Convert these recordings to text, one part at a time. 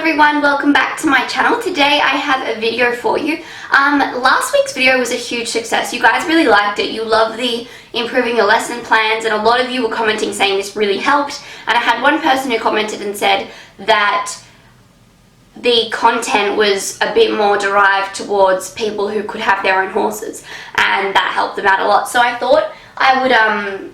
everyone, welcome back to my channel. Today I have a video for you. Last week's video was a huge success. You guys really liked it. You love the improving your lesson plans, and a lot of you were commenting saying this really helped. And I had one person who commented and said that the content was a bit more derived towards people who could have their own horses, and that helped them out a lot. So I thought I would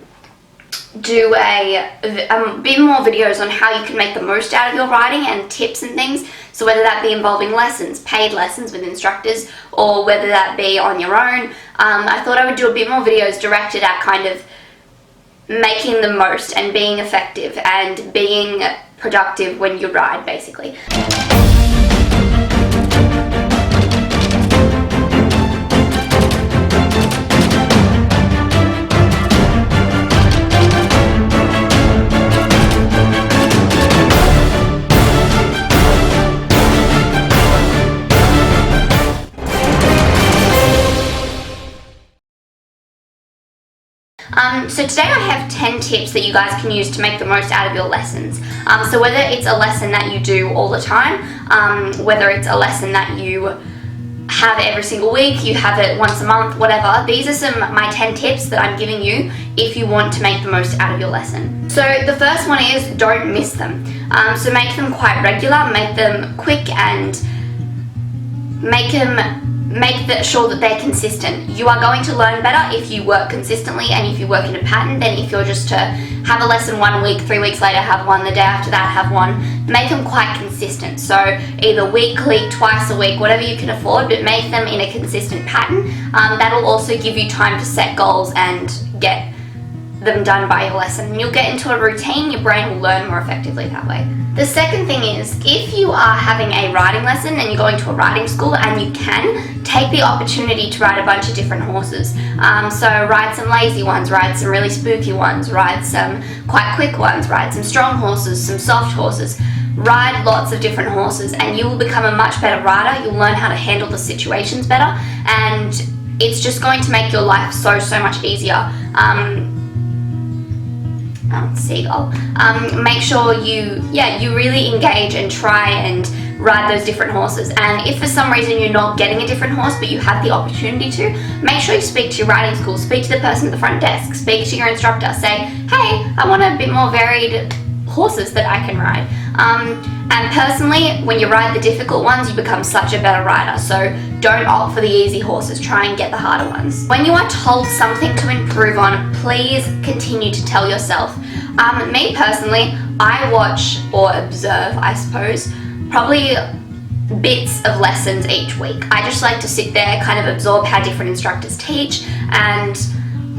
do a bit more videos on how you can make the most out of your riding and tips and things. So whether that be involving lessons, paid lessons with instructors, or whether that be on your own, I thought I would do a bit more videos directed at kind of making the most and being effective and being productive when you ride, basically. So today I have 10 tips that you guys can use to make the most out of your lessons. So whether it's a lesson that you do all the time, whether it's a lesson that you have every single week, you have it once a month, whatever, these are my 10 tips that I'm giving you if you want to make the most out of your lesson. So the first one is don't miss them. So make them quite regular, make them quick, and make sure that they're consistent. You are going to learn better if you work consistently and if you work in a pattern than if you're just to have a lesson 1 week, 3 weeks later have one, the day after that have one. Make them quite consistent. So either weekly, twice a week, whatever you can afford, but make them in a consistent pattern. That'll also give you time to set goals and get them done by your lesson. You'll get into a routine, your brain will learn more effectively that way. The second thing is, if you are having a riding lesson and you're going to a riding school and you can, take the opportunity to ride a bunch of different horses. So ride some lazy ones, ride some really spooky ones, ride some quite quick ones, ride some strong horses, some soft horses. Ride lots of different horses and you will become a much better rider. You'll learn how to handle the situations better, and it's just going to make your life so much easier. Seagull. Make sure you really engage and try and ride those different horses. And if for some reason you're not getting a different horse but you have the opportunity to, make sure you speak to your riding school, speak to the person at the front desk, speak to your instructor, say, hey, I want a bit more varied horses that I can ride. And personally, when you ride the difficult ones, you become such a better rider. So don't opt for the easy horses, try and get the harder ones. When you are told something to improve on, please continue to tell yourself. Me personally, I watch or observe, I suppose, probably bits of lessons each week. I just like to sit there, kind of absorb how different instructors teach and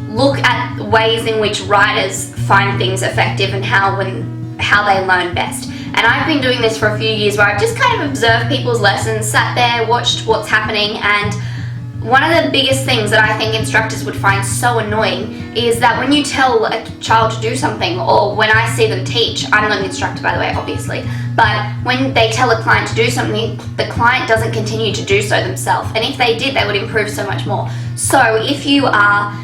look at ways in which riders find things effective and how they learn best. And I've been doing this for a few years where I've just kind of observed people's lessons, sat there, watched what's happening, and one of the biggest things that I think instructors would find so annoying is that when you tell a child to do something, or when I see them teach, I'm not an instructor by the way, obviously, but when they tell a client to do something, the client doesn't continue to do so themselves. And if they did, they would improve so much more. So if you are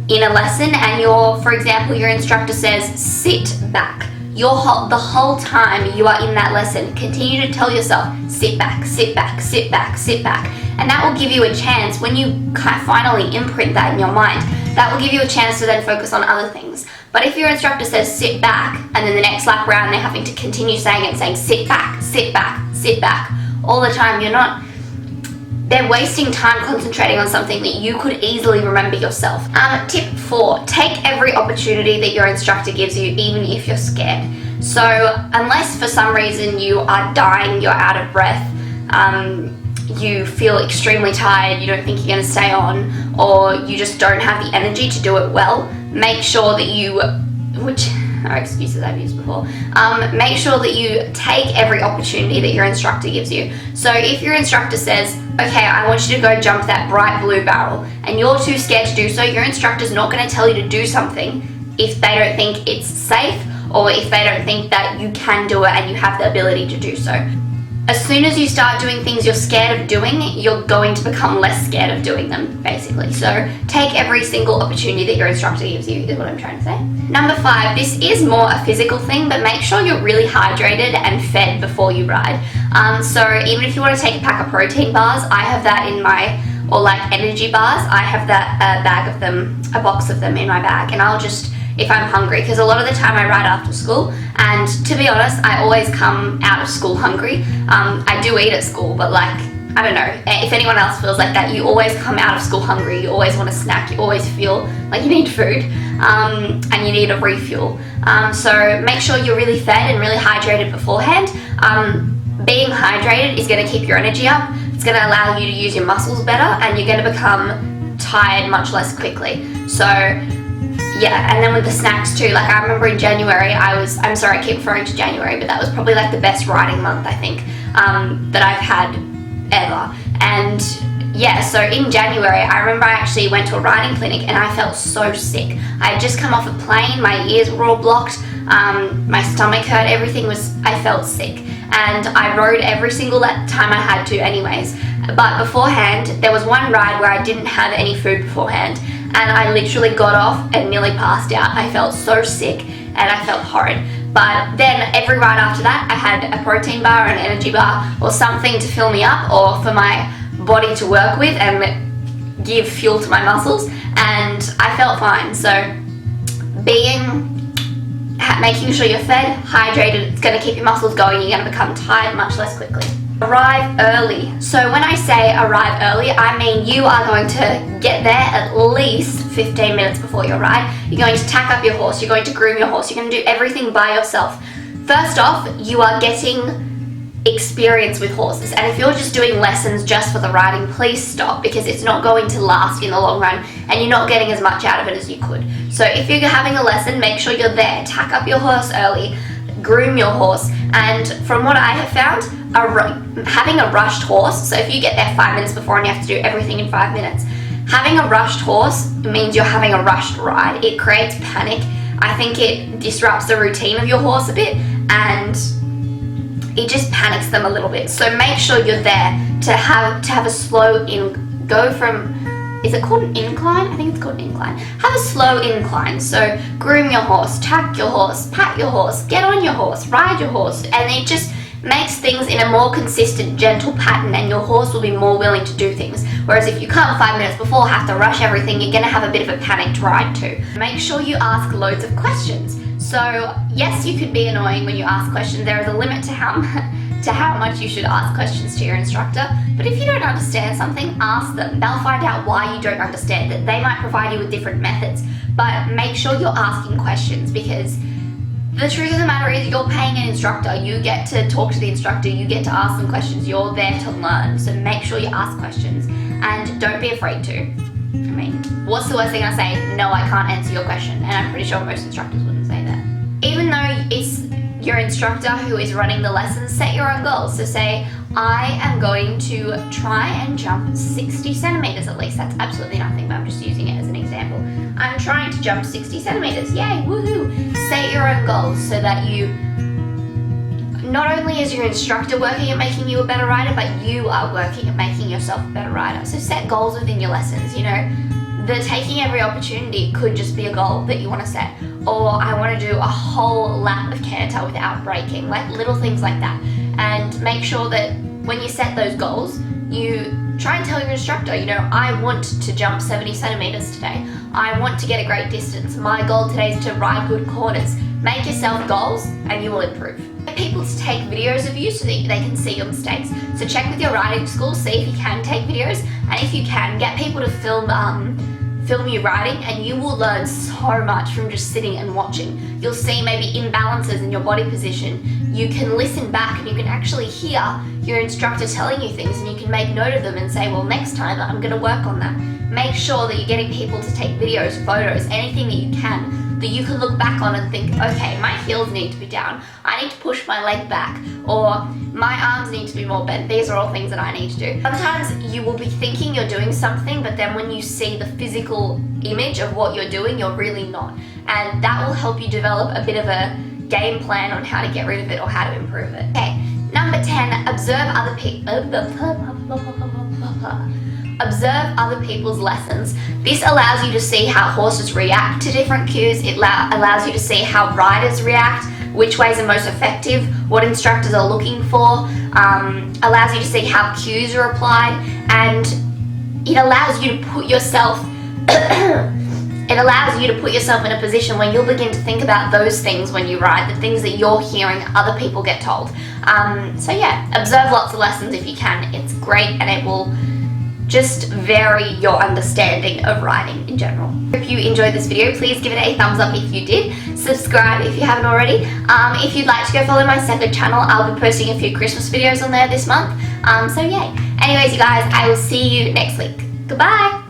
in a lesson and for example, your instructor says, sit back, the whole time you are in that lesson, continue to tell yourself, sit back, sit back, sit back, sit back. And that will give you a chance, when you kind of finally imprint that in your mind, that will give you a chance to then focus on other things. But if your instructor says sit back, and then the next lap round they're having to continue saying it, saying sit back, sit back, sit back, all the time, they're wasting time concentrating on something that you could easily remember yourself. Tip 4, take every opportunity that your instructor gives you, even if you're scared. So unless for some reason you are dying, you're out of breath, you feel extremely tired, you don't think you're going to stay on, or you just don't have the energy to do it well, make sure that you, which are excuses I've used before, make sure that you take every opportunity that your instructor gives you. So if your instructor says, okay, I want you to go jump that bright blue barrel, and you're too scared to do so, your instructor's not going to tell you to do something if they don't think it's safe, or if they don't think that you can do it and you have the ability to do so. As soon as you start doing things you're scared of doing, you're going to become less scared of doing them, basically. So take every single opportunity that your instructor gives you, is what I'm trying to say. Number 5, this is more a physical thing, but make sure you're really hydrated and fed before you ride. So even if you want to take a pack of protein bars, I have that in my, or like energy bars, I have that bag of them, a box of them in my bag, and I'll just, if I'm hungry, because a lot of the time I ride after school, and to be honest, I always come out of school hungry. I do eat at school, but like, I don't know, if anyone else feels like that, you always come out of school hungry, you always want a snack, you always feel like you need food, and you need a refuel. So make sure you're really fed and really hydrated beforehand. Being hydrated is going to keep your energy up, it's going to allow you to use your muscles better, and you're going to become tired much less quickly. So yeah, and then with the snacks too, like I remember in January, I'm sorry I keep referring to January, but that was probably like the best riding month I think that I've had ever. And yeah, so in January, I remember I actually went to a riding clinic and I felt so sick. I had just come off a plane, my ears were all blocked, my stomach hurt, I felt sick. And I rode every single time I had to anyways. But beforehand, there was one ride where I didn't have any food beforehand, and I literally got off and nearly passed out. I felt so sick and I felt horrid. But then every ride after that, I had a protein bar, an energy bar, or something to fill me up or for my body to work with and give fuel to my muscles, and I felt fine. So making sure you're fed, hydrated, it's going to keep your muscles going, you're going to become tired much less quickly. Arrive early. So when I say arrive early, I mean you are going to get there at least 15 minutes before your ride. You're going to tack up your horse, you're going to groom your horse, you're going to do everything by yourself. First off, you are getting experience with horses, and if you're just doing lessons just for the riding, please stop, because it's not going to last in the long run and you're not getting as much out of it as you could. So if you're having a lesson, make sure you're there, tack up your horse early, groom your horse. And from what I have found, having a rushed horse, so if you get there 5 minutes before and you have to do everything in 5 minutes, having a rushed horse means you're having a rushed ride. It creates panic. I think it disrupts the routine of your horse a bit, and it just panics them a little bit. So make sure you're there to have a slow go from, is it called an incline? I think it's called an incline. Have a slow incline. So groom your horse, tack your horse, pat your horse, get on your horse, ride your horse, and it just makes things in a more consistent, gentle pattern, and your horse will be more willing to do things. Whereas if you come 5 minutes before, have to rush everything, you're gonna have a bit of a panicked ride too. Make sure you ask loads of questions. So yes, you could be annoying when you ask questions. There is a limit to how much you should ask questions to your instructor. But if you don't understand something, ask them. They'll find out why you don't understand it. They might provide you with different methods, but make sure you're asking questions, because the truth of the matter is you're paying an instructor. You get to talk to the instructor, you get to ask them questions, you're there to learn. So make sure you ask questions and don't be afraid to. I mean, what's the worst thing I say? No, I can't answer your question, and I'm pretty sure most instructors wouldn't say that. Even though it's your instructor who is running the lessons, set your own goals. So say, I am going to try and jump 60 centimeters at least. That's absolutely nothing, but I'm just using it as an example. I'm trying to jump 60 centimeters. Yay, woohoo! Set your own goals so that you, not only is your instructor working at making you a better rider, but you are working at making yourself a better rider. So set goals within your lessons, you know. The taking every opportunity could just be a goal that you want to set. Or I want to do a whole lap of canter without braking, like little things like that. And make sure that when you set those goals, you try and tell your instructor, you know, I want to jump 70 centimeters today. I want to get a great distance. My goal today is to ride good corners. Make yourself goals and you will improve. Get people to take videos of you so that they can see your mistakes. So check with your riding school, see if you can take videos, and if you can, get people to film you riding, and you will learn so much from just sitting and watching. You'll see maybe imbalances in your body position. You can listen back and you can actually hear your instructor telling you things, and you can make note of them and say, well, next time I'm going to work on that. Make sure that you're getting people to take videos, photos, anything that you can, that you can look back on and think, okay, my heels need to be down, I need to push my leg back, or my arms need to be more bent. These are all things that I need to do. Sometimes you will be thinking you're doing something, but then when you see the physical image of what you're doing, you're really not. And that will help you develop a bit of a game plan on how to get rid of it or how to improve it. Okay, number 10, observe other people's lessons. This allows you to see how horses react to different cues. It allows you to see how riders react, which ways are most effective, what instructors are looking for, allows you to see how cues are applied, and it allows you to put yourself it allows you to put yourself in a position where you'll begin to think about those things when you ride, the things that you're hearing other people get told. So yeah, observe lots of lessons if you can. It's great, and it will just vary your understanding of riding in general. If you enjoyed this video, please give it a thumbs up if you did. Subscribe if you haven't already. If you'd like to go follow my second channel, I'll be posting a few Christmas videos on there this month. So yay. Anyways, you guys, I will see you next week. Goodbye!